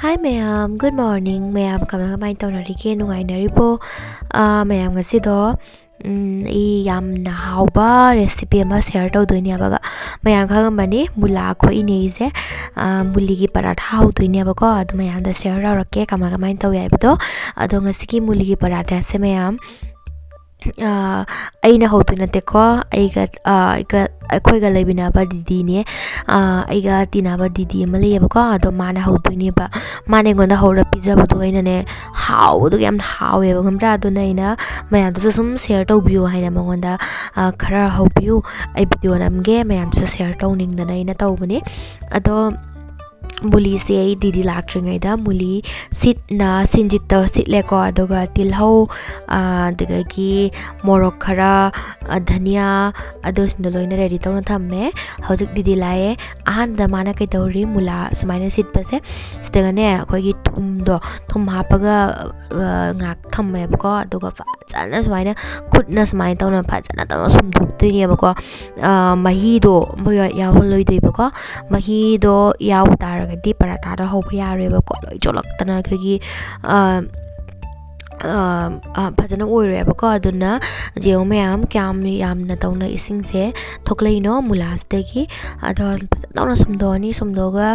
Hi ma'am, good morning. Ma'am, kamay taunarige nungainaribo. Ma'am ngasido yamna hauba recipe ama share tawdoini abaga. Ma'am khagamani mula ko ineze muligi paratha haudoini abago adu ma'am da share tawrake kamay tawya ibdo. Ado ngasigi muligi paratha se ma'am aina hautu nate ko aiga akhoi ga lebina ba didi ne aiga tina ba didi ma le ba ko ado mana hautu ni ba mane ngonda hora pizza ba do aina ne how do yam how e ba ngamra do na ina mayam to sum share to view haina mangonda khara how view ai video namge mayam to share to ning da na ina to bani ado Muli se didi lakle da muli sit na sinjita sit leko adoga tilhau daga ki morok khara dhania ados ndoloina ready tawna thamme hojik didi lae ahan da mana kai tawri mula samaina sit pase sidaga ne khoi gi thum hapaga ngak thamme bako adoga fajana samaina khutna samaina tawna fajana tawna sum dukti ne bako mahi do boya ya holoi dei bako mahi do yaw tar di paratha da hoba yareba ko loi jolaktana khogi fajana oireba ko aduna jeo mayam kyam yamna tawna ising se thokleino mulas degi ado fajana sumdoga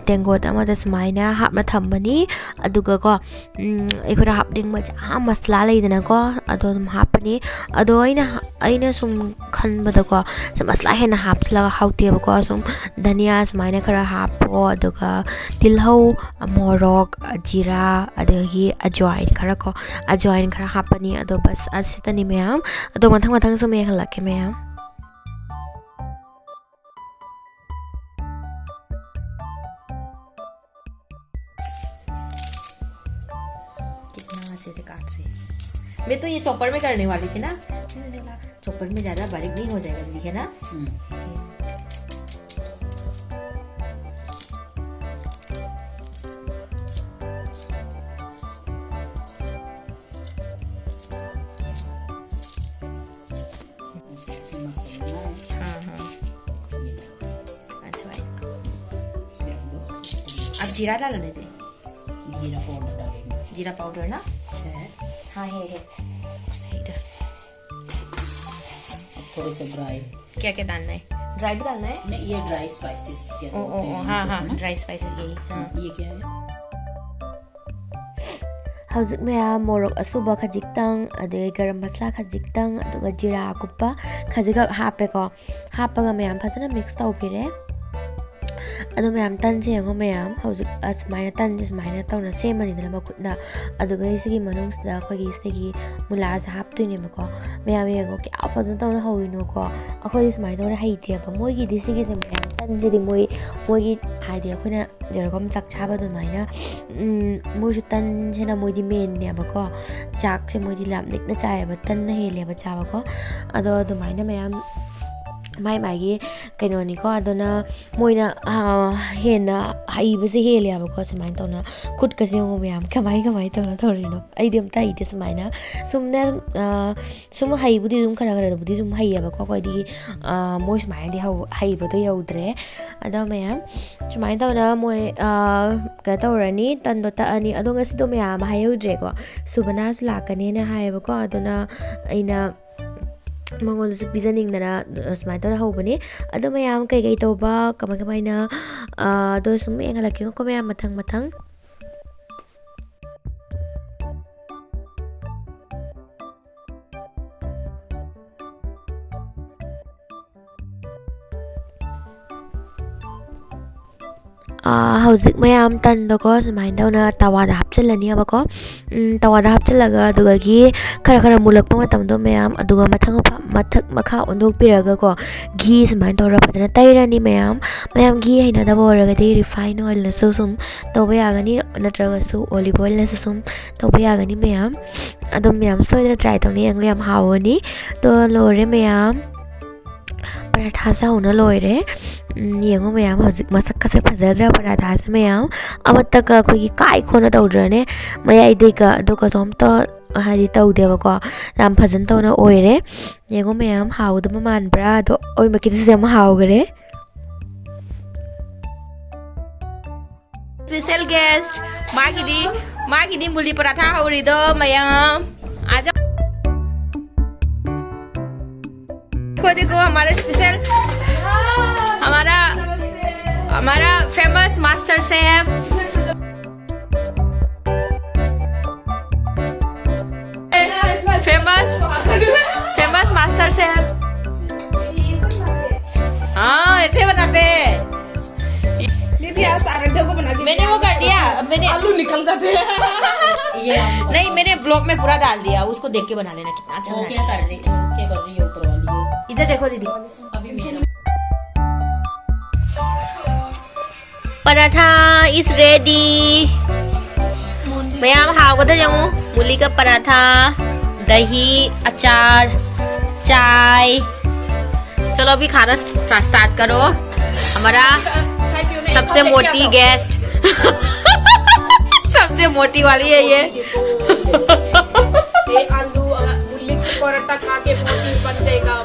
tengot ama da smaina hapna thambani aduga ko ekora hapding ma ja masla leidana ko ado hapani ado aina sum khanbada ko masla hena hapsla haute ko sum dhania smaina khara hapo aduga tilhau morok jira adagi ajwain khara ko ajwain khara hapani ado bas asitani ma'am ado mathang sum ek halake ma'am कितना अच्छे से काट रही है मैं तो ये chopper में करने वाली थी ना चॉपर में ज़्यादा बारीक नहीं हो जाएगा दीदी है ना अब जीरा डालने थे जीरा पाउडर ना हाँ है सही डाल थोड़े से ड्राई क्या क्या डालना है ड्राई भी डालना है नहीं ये ड्राई स्पाइसेस ओ हाँ ड्राई स्पाइसेस यही हाँ ये क्या है हौजिक मैम मोरक असुबा खजिक्तंग अदे गरम मसला खजिक्तंग अदुगा जीरा कुप्पा खजिगा हापेको हापगा मैम फजना मिक्स तौपिरे ado mayam tan se ngo mayam hauzik asmaina tan asmaina tawna semani dana makutna aduga isigi manung sida khoi isigi mula sa haptuine mako mayam yengo kya fazan tawna hawino ko akhoi ismaina tawna haite ba moi gi disigi se mayam tan jidi moi gi haide akhona jeragom chak chaba do maina moi su tan sena moi di men ne ba ko chak se moi di lam nik na chai ba tan na hele ba chaba ko ado do maina mayam mai gi kainoni ko adona moina hena haibase hele aba ko samain tawna khut ka se ngo myam kamai tawna thorino ai dem ta ite samaina sumna sum haibudi dum khara budi dum haiyaba ko di moi samain di haiba do yaudre ada myam samain tawna moi ka tawrani tan do ta ani adonga sido myam hayaudre ko subana su lakane na haiyaba ko adona aina mangol su pizaning na smai to ho bani ado mayam kai to ba kamai na do sum eng halaki ko mayam mathang hauzik mayam tan do ko smain dawna tawa da hapchalani aba ko tawa da hapchalaga aduga gi khara mulakpa matam do mayam aduga mathak makha ondok piraga ko ghi smain dawra phajana tairani mayam ghi haina da boraga de refine oil na sum tawba yagani natraga su olive oil na sum tawba yagani mayam adom mayam soidra try tawni ang yam hawani to lore mayam paratha sa hona loire yengo mayam hojik masak ka se phajadra paratha sa mayam amatta ka khoi kai khona tawdrane maya ide ka do ka som to hari tawde ba ko ram phajan tawna oire yengo mayam hawdama man bra do oi makiti se ma hawgare special guest मागिदी मुली पराठा हौरिदो मयाम आजा देखो हमारा special हमारा famous master chef famous master chef हाँ ऐसे बताते मैंने वो कर दिया मैंने आलू निकल जाते हैं ये नहीं मैंने ब्लॉग में पूरा डाल दिया उसको देख के बना लेना कितना अच्छा क्या कर रही है ऊपर वाली है इधर देखो दीदी अभी मेरा पराठा इज रेडी मैं आप हावगदा जाऊँ मूली का पराठा दही अचार चाय चलो अभी खाना स्टार्ट करो हमारा सबसे मोटी गेस्ट सबसे मोटी वाली है ये आलू मूली पराठा खा के मोटी बन जाएगा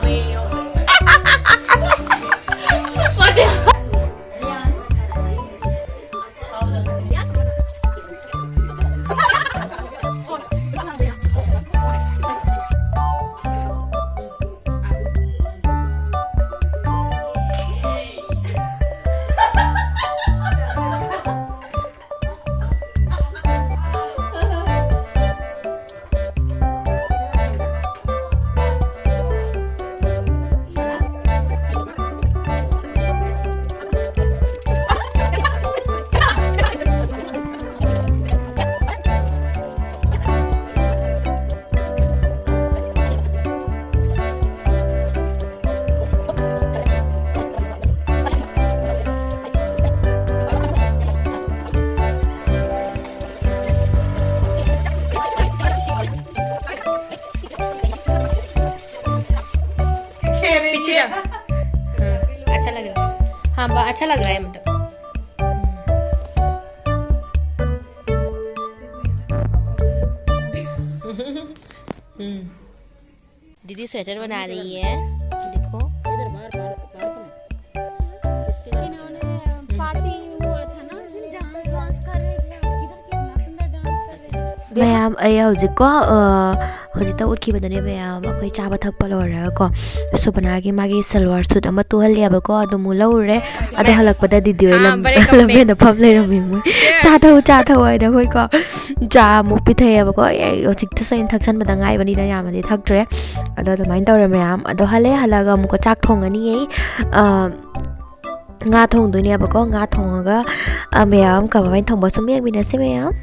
पीछे अच्छा लग रहा है हाँ अच्छा लग रहा है मतलब दीदी स्वेटर बना रही है देखो मैम हजिको हजिता उठखिबदने मैम अखोई चाबा थकपा लोरगको सुपनागी मागी सलवार सूट अमा तुहल्लियाबको अदु मु लौरे अदु हलकपदा दीदी ओइ लम्बेन फम लेरमी मु चाथौ आइदा खोइको चा मु पिथैयाबको हजिकता सैन थक्सन बदा गाइबनिना यामदि थक्ट्रे अदु अदुमाइन तौरे मैम अदु हलागा मुको चाक थोंगनी nga thongdoineabako nga thongaga मैम कमाइन थोंबा सुम येंबिनसे मैम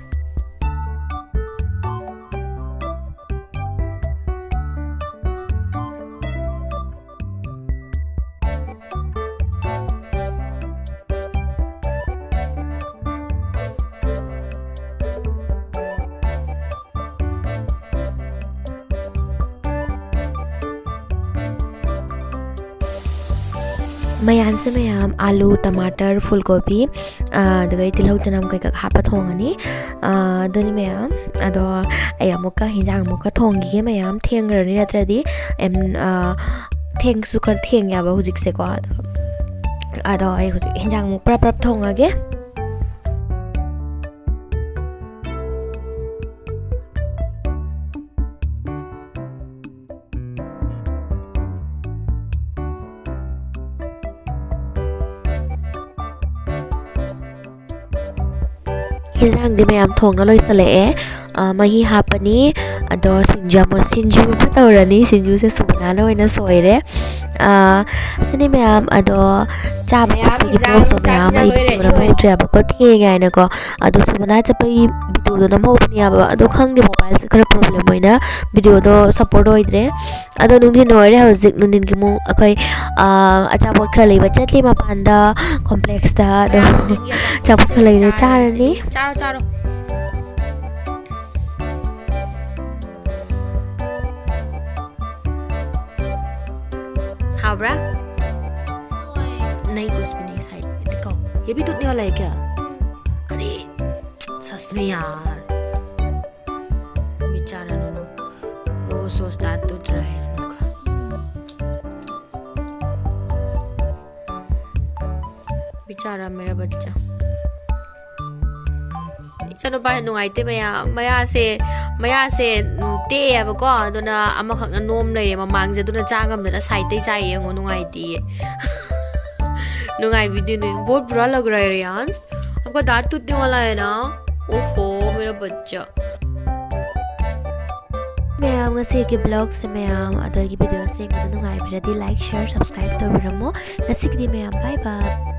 मयान से मैम आलू टमाटर फूलगोभी दगै तिलहौ चनम कई हापा थोंगनी दोनी मैम अदो अमुका हिंजांग मुका थोंगी मैम थेंगरनी नत्रदी एम थेंगसु खर थेंग याबा हुजिक से को अदो आई हुजिक हिंजांग मुक प्रप थोंगागे हिंजांग दि मैम थोंना लोइसले मही हापनी अदो सिंजू तौरनी सिंजू से सुबना लोइना सोइरे सिने मैम अदो चाबा की पोतो मैम आई बितुना मोट्रेबा को थिएगाइना को अदो सुबना चपई बितुदो नमोपनियाबा अदो खंगदे मोबाइल से खरा प्रॉब्लम होइना वीडियो दो सपोर्ट होइद्रे अदो नुंगिन नोइरे हजिक नुनिन की मु अखै अचापोट खरा लेबा चटली मपानदा कॉम्प्लेक्स दा अदो चापोट खरा लेबा चारनी चारो हावरा नहीं कुछ भी नहीं साइड देखो ये भी टूटने वाला है क्या अरे सच में यार बेचारा नूनू रोज सोचता टूट रहा है नूनू का बेचारा मेरा बच्चा ꯆꯅꯨꯄꯥ ꯅꯨꯡꯉꯥꯏꯇꯦ ꯃꯌꯥꯁꯦ ꯇꯦꯛꯑꯦꯕꯀꯣ ꯑꯗꯨꯅ ꯑꯃꯈꯛꯅ ꯅꯣꯝ ꯂꯩꯔꯦ ꯃꯃꯥꯡꯁꯦ ꯑꯗꯨꯅ ꯆꯥ ꯉꯝꯗꯅ साइड चाय येंगो नुंगाइती नुंगाई वीडियो नहीं बहुत बुरा लग रहा है रियांस आपका दांत टूटने वाला है ना ओहो मेरा बच्चा मैम ngasi ki blog se मैम adagi video se नुंगाई बिरदी लाइक शेयर सब्सक्राइब तो बिरमो ngasi ki मैम बाय बाय